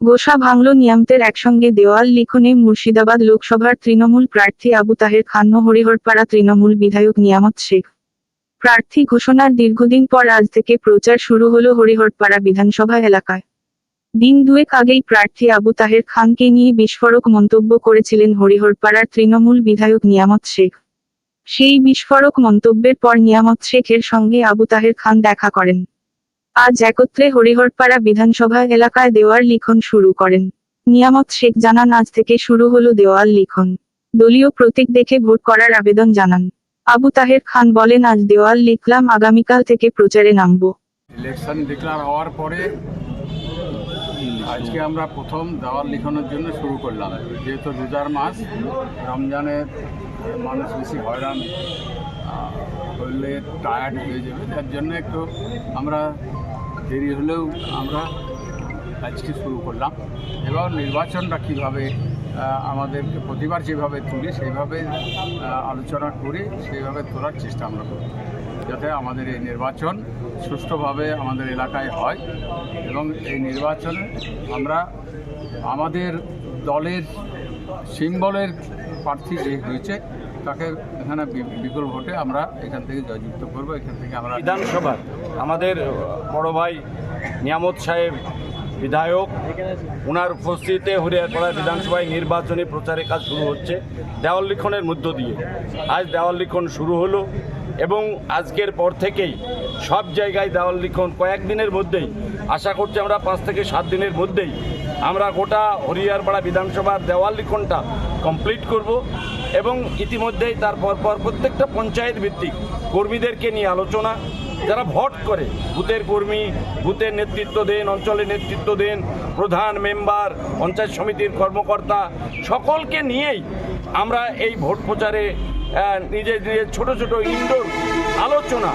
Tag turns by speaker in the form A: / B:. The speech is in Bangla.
A: গোসা ভাঙল নিয়ামতের একসঙ্গে দেওয়াল লিখনে মুর্শিদাবাদ লোকসভার তৃণমূল প্রার্থী আবু তাহের খান ও হরিহরপাড়া তৃণমূল বিধায়ক নিয়ামত শেখ প্রার্থী ঘোষণার দীর্ঘদিন পর আজ থেকে প্রচার শুরু হলো হরিহরপাড়া বিধানসভা এলাকায়। দিন দুয়েক আগেই প্রার্থী আবু তাহের খানকে নিয়ে বিস্ফোরক মন্তব্য করেছিলেন হরিহরপাড়ার তৃণমূল বিধায়ক নিয়ামত শেখ। সেই বিস্ফোরক মন্তব্যের পর নিয়ামত শেখের সঙ্গে আবু তাহের খান দেখা করেন। আজ একত্রে হরিহরপাড়া বিধানসভা এলাকায় দেওয়াল লিখন শুরু করেন। নিয়ামত শেখ জানান, আজ থেকে শুরু হলো দেওয়াল লিখন। দলীয় প্রতীক দেখে ভোট করার আবেদন জানান। আবু তাহের খান বলেন, আজ দেওয়াল লিখলাম, আগামীকাল থেকে প্রচারে নামব।
B: ইলেকশন ডিক্লার হওয়ার পরে আজকে আমরা প্রথম দেওয়াল লিখনের জন্য শুরু করলাম। যেহেতু রোজার মাস, রমজানের মানুষ বেশি হয়রান করলে টায়ার্ড হয়ে যাবে, তার জন্য একটু আমরা দেরি হলেও আমরা আজকে শুরু করলাম। এবং নির্বাচনটা কীভাবে আমাদেরকে প্রতিবার যেভাবে তুলি সেইভাবে আলোচনা করে সেইভাবে তোলার চেষ্টা আমরা করি, যাতে আমাদের এই নির্বাচন সুষ্ঠুভাবে আমাদের এলাকায় হয়। এবং এই নির্বাচনে আমরা আমাদের দলের সিম্বলের প্রার্থী যে হয়েছে তাকে এখানে বিপুল ভোটে আমরা এখান থেকে জয়যুক্ত করব। এখান থেকে আমরা
C: বিধানসভার আমাদের বড় ভাই নিয়ামত সাহেব বিধায়ক, ওনার উপস্থিতিতে হরিহরপাড়া বিধানসভায় নির্বাচনী প্রচারের কাজ শুরু হচ্ছে দেওয়াল লিখনের মধ্য দিয়ে। আজ দেওয়াল লিখন শুরু হলো এবং আজকের পর থেকেই সব জায়গায় দেওয়াল লিখন কয়েকদিনের মধ্যেই, আশা করছি আমরা 5 থেকে 7 দিনের মধ্যেই আমরা গোটা হরিহরপাড়া বিধানসভার দেওয়াল লিখনটা কমপ্লিট করব। এবং ইতিমধ্যেই তারপর প্রত্যেকটা পঞ্চায়েত ভিত্তিক কর্মীদেরকে নিয়ে আলোচনা, যারা ভোট করে বুথের কর্মী, বুথের নেতৃত্ব দেন, অঞ্চলের নেতৃত্ব দেন, প্রধান মেম্বার, পঞ্চায়েত সমিতির কর্মকর্তা, সকলকে নিয়েই আমরা এই ভোট প্রচারে নিজের ছোট ছোট ইনডোর আলোচনা